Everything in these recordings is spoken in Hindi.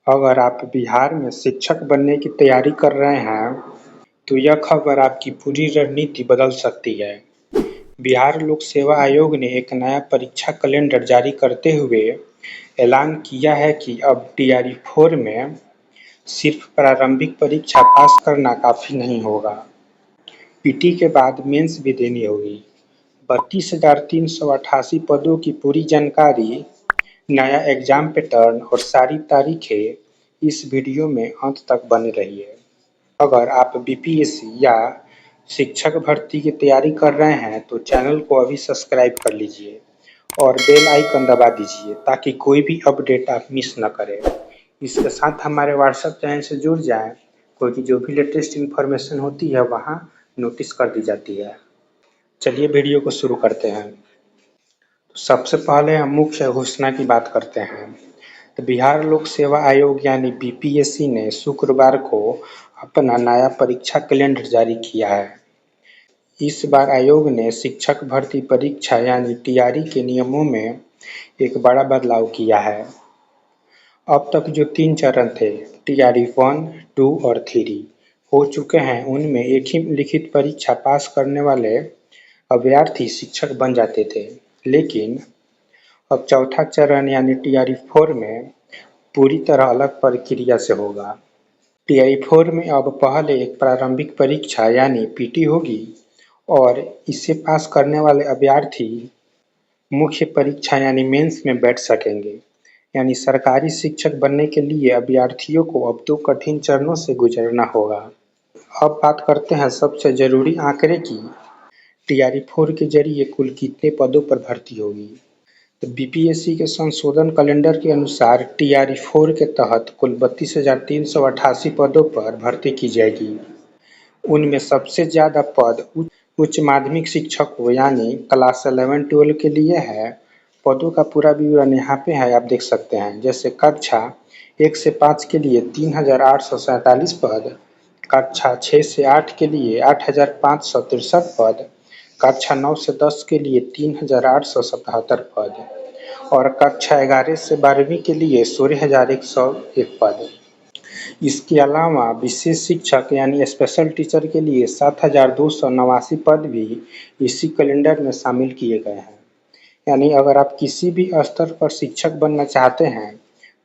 अगर आप बिहार में शिक्षक बनने की तैयारी कर रहे हैं तो यह खबर आपकी पूरी रणनीति बदल सकती है। बिहार लोक सेवा आयोग ने एक नया परीक्षा कैलेंडर जारी करते हुए ऐलान किया है कि अब टीआरई 4 में सिर्फ प्रारंभिक परीक्षा पास करना काफी नहीं होगा, पीटी के बाद मेंस भी देनी होगी। 32,388 पदों की पूरी जानकारी, नया एग्जाम पैटर्न और सारी तारीखें इस वीडियो में अंत तक बने रहिए। अगर आप बीपीएससी या शिक्षक भर्ती की तैयारी कर रहे हैं तो चैनल को अभी सब्सक्राइब कर लीजिए और बेल आइकन दबा दीजिए ताकि कोई भी अपडेट आप मिस न करें। इसके साथ हमारे व्हाट्सएप चैनल से जुड़ जाएं, क्योंकि जो भी लेटेस्ट इन्फॉर्मेशन होती है वहाँ नोटिस कर दी जाती है। चलिए वीडियो को शुरू करते हैं। सबसे पहले हम मुख्य घोषणा की बात करते हैं। तो बिहार लोक सेवा आयोग यानी बीपीएससी ने शुक्रवार को अपना नया परीक्षा कैलेंडर जारी किया है। इस बार आयोग ने शिक्षक भर्ती परीक्षा यानी टीआरई के नियमों में एक बड़ा बदलाव किया है। अब तक जो 3 चरण थे, टीआरई 1, 2 और 3 हो चुके हैं, उनमें एक ही लिखित परीक्षा पास करने वाले अभ्यर्थी शिक्षक बन जाते थे। लेकिन अब चौथा चरण यानी टीआरई 4 में पूरी तरह अलग प्रक्रिया से होगा। टीआरई 4 में अब पहले एक प्रारंभिक परीक्षा यानी पीटी होगी और इसे पास करने वाले अभ्यर्थी मुख्य परीक्षा यानी मेंस में बैठ सकेंगे। यानी सरकारी शिक्षक बनने के लिए अभ्यर्थियों को अब 2 कठिन चरणों से गुजरना होगा। अब बात करते हैं सबसे जरूरी आंकड़े की। टीआरई 4 के जरिए कुल कितने पदों पर भर्ती होगी? तो बीपीएससी के संशोधन कैलेंडर के अनुसार टीआरई 4 के तहत कुल 32,388 पदों पर भर्ती की जाएगी। उनमें सबसे ज्यादा पद उच्च माध्यमिक शिक्षक हो यानी क्लास 11-12 के लिए है। पदों का पूरा विवरण यहाँ पे है, आप देख सकते हैं। जैसे कक्षा 1 से 5 के लिए 3,847 पद, कक्षा 6 से 8 के लिए 8,563 पद, कक्षा 9 से 10 के लिए 3,877 पद और कक्षा 11 से 12वीं के लिए 16,101 पद। इसके अलावा विशेष शिक्षक यानी स्पेशल टीचर के लिए 7,289 पद भी इसी कैलेंडर में शामिल किए गए हैं। यानी अगर आप किसी भी स्तर पर शिक्षक बनना चाहते हैं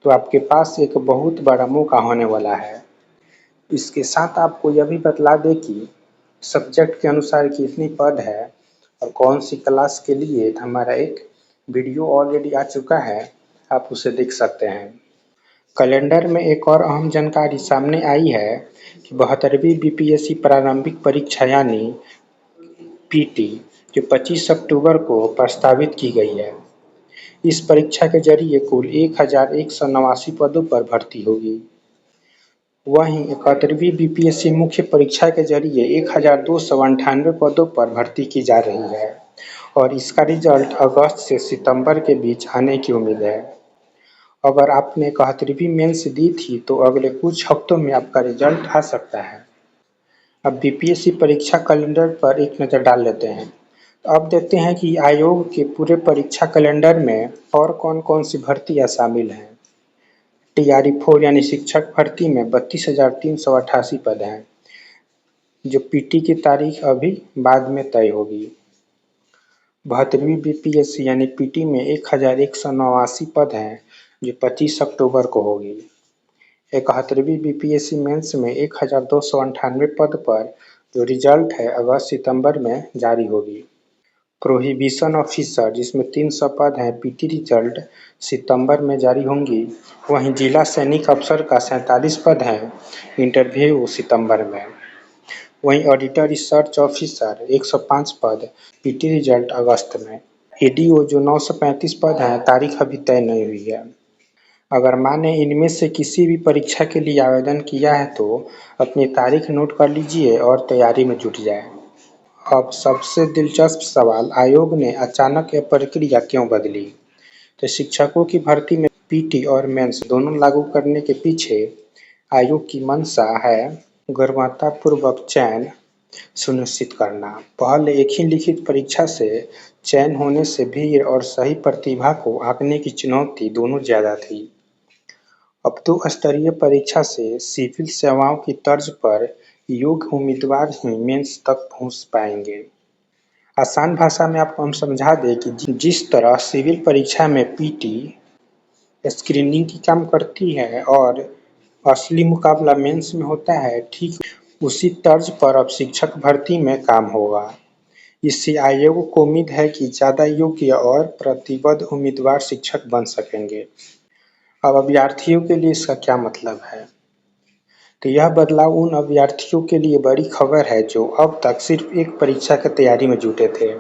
तो आपके पास एक बहुत बड़ा मौका होने वाला है। इसके साथ आपको यह भी बतला दें कि सब्जेक्ट के अनुसार कितनी पद है और कौन सी क्लास के लिए हमारा एक वीडियो ऑलरेडी आ चुका है, आप उसे देख सकते हैं। कैलेंडर में एक और अहम जानकारी सामने आई है कि 72वीं बीपीएससी प्रारंभिक परीक्षा यानी पीटी जो 25 अक्टूबर को प्रस्तावित की गई है। इस परीक्षा के जरिए कुल 1,189 पदों पर भर्ती होगी। वहीं 71वीं बीपीएससी मुख्य परीक्षा के जरिए 1,298 पदों पर भर्ती की जा रही है और इसका रिजल्ट अगस्त से सितंबर के बीच आने की उम्मीद है। अगर आपने 71वीं मेंस दी थी तो अगले कुछ हफ्तों में आपका रिजल्ट आ सकता है। अब बीपीएससी परीक्षा कैलेंडर पर एक नज़र डाल लेते हैं। अब देखते हैं कि आयोग के पूरे परीक्षा कैलेंडर में और कौन कौन सी भर्तियां शामिल हैं। टीआरई 4 यानी शिक्षक भर्ती में 32,388 पद हैं, जो पीटी की तारीख अभी बाद में तय होगी। 72वीं बीपीएससी यानी पीटी में 1,189 पद हैं, जो 25 अक्टूबर को होगी। 71वीं बीपीएससी मेंस में 1,298 पद पर जो रिजल्ट है अगस्त सितंबर में जारी होगी। प्रोहिबिशन ऑफिसर जिसमें 300 पद हैं, पीटी रिजल्ट सितंबर में जारी होंगी। वहीं जिला सैनिक अफसर का 47 पद हैं, इंटरव्यू सितंबर में। वहीं ऑडिटर रिसर्च ऑफिसर 105 पद, पीटी रिजल्ट अगस्त में। एडीओ जो 935 पद हैं, तारीख अभी तय नहीं हुई है। अगर माने इनमें से किसी भी परीक्षा के लिए आवेदन किया है तो अपनी तारीख नोट कर लीजिए और तैयारी में जुट जाए। अब सबसे दिलचस्प सवाल, आयोग ने अचानक यह प्रक्रिया क्यों बदली? तो शिक्षकों की भर्ती में पीटी और मेंस दोनों लागू करने के पीछे आयोग की मंशा है गुणवत्तापूर्वक चयन सुनिश्चित करना। पहले एक ही लिखित परीक्षा से चयन होने से भीड़ और सही प्रतिभा को आंकने की चुनौती दोनों ज्यादा थी। अब 2 स्तरीय परीक्षा से सिविल सेवाओं की तर्ज पर योग्य उम्मीदवार ही मेंस तक पहुंच पाएंगे। आसान भाषा में आपको हम समझा दें कि जिस तरह सिविल परीक्षा में पीटी स्क्रीनिंग की काम करती है और असली मुकाबला मेंस में होता है, ठीक उसी तर्ज पर अब शिक्षक भर्ती में काम होगा। इससे आयोग को उम्मीद है कि ज्यादा योग्य और प्रतिबद्ध उम्मीदवार शिक्षक बन सकेंगे। अब अभ्यर्थियों के लिए इसका क्या मतलब है? तो यह बदलाव उन अभ्यर्थियों के लिए बड़ी खबर है जो अब तक सिर्फ एक परीक्षा की तैयारी में जुटे थे।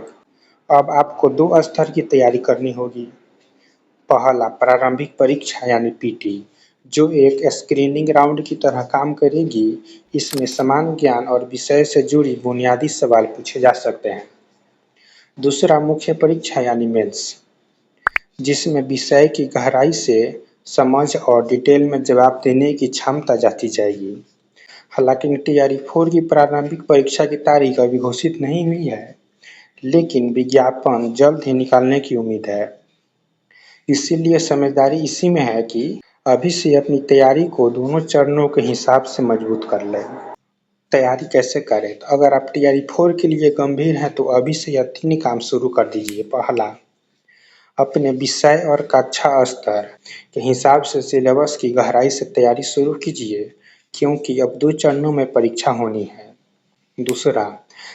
अब आपको 2 स्तर की तैयारी करनी होगी। पहला, प्रारंभिक परीक्षा यानी पीटी, जो एक स्क्रीनिंग राउंड की तरह काम करेगी। इसमें समान ज्ञान और विषय से जुड़ी बुनियादी सवाल पूछे जा सकते हैं। दूसरा, मुख्य परीक्षा यानी मेंस, जिसमें विषय की गहराई से समझ और डिटेल में जवाब देने की क्षमता जांची जाएगी। हालांकि टीआरई 4 की प्रारंभिक परीक्षा की तारीख अभी घोषित नहीं हुई है, लेकिन विज्ञापन जल्द ही निकालने की उम्मीद है। इसीलिए समझदारी इसी में है कि अभी से अपनी तैयारी को दोनों चरणों के हिसाब से मजबूत कर लें। तैयारी कैसे करें? तो अगर आप टीआरई 4 के लिए गंभीर हैं तो अभी से यह 3 काम शुरू कर दीजिए। पहला, अपने विषय और कक्षा स्तर के हिसाब से सिलेबस की गहराई से तैयारी शुरू कीजिए, क्योंकि अब 2 चरणों में परीक्षा होनी है। दूसरा,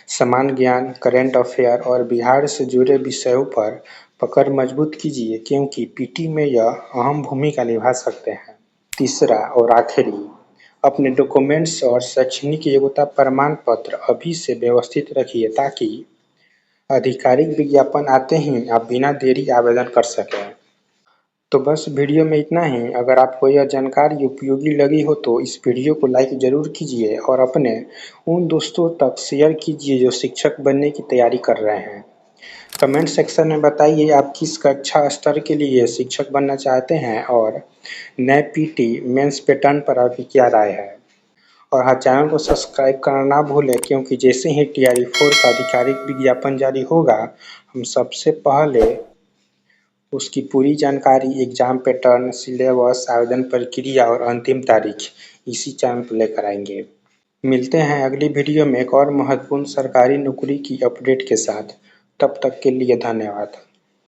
समान ज्ञान, करंट अफेयर और बिहार से जुड़े विषयों पर पकड़ मजबूत कीजिए, क्योंकि पीटी में यह अहम भूमिका निभा सकते हैं। तीसरा और आखिरी, अपने डॉक्यूमेंट्स और शैक्षणिक योग्यता प्रमाण पत्र अभी से व्यवस्थित रखिए, ताकि आधिकारिक विज्ञापन आते ही आप बिना देरी आवेदन कर सकें। तो बस वीडियो में इतना ही। अगर आपको यह जानकारी उपयोगी लगी हो तो इस वीडियो को लाइक ज़रूर कीजिए और अपने उन दोस्तों तक शेयर कीजिए जो शिक्षक बनने की तैयारी कर रहे हैं। कमेंट सेक्शन में बताइए आप किस कक्षा स्तर के लिए शिक्षक बनना चाहते हैं और नए पीटी मेंस पैटर्न पर आपकी क्या राय है। और हाँ, चैनल को सब्सक्राइब करना ना भूलें, क्योंकि जैसे ही टीआरई 4 का आधिकारिक विज्ञापन जारी होगा, हम सबसे पहले उसकी पूरी जानकारी, एग्जाम पैटर्न, सिलेबस, आवेदन प्रक्रिया और अंतिम तारीख इसी चैनल पर लेकर आएंगे। मिलते हैं अगली वीडियो में एक और महत्वपूर्ण सरकारी नौकरी की अपडेट के साथ। तब तक के लिए धन्यवाद।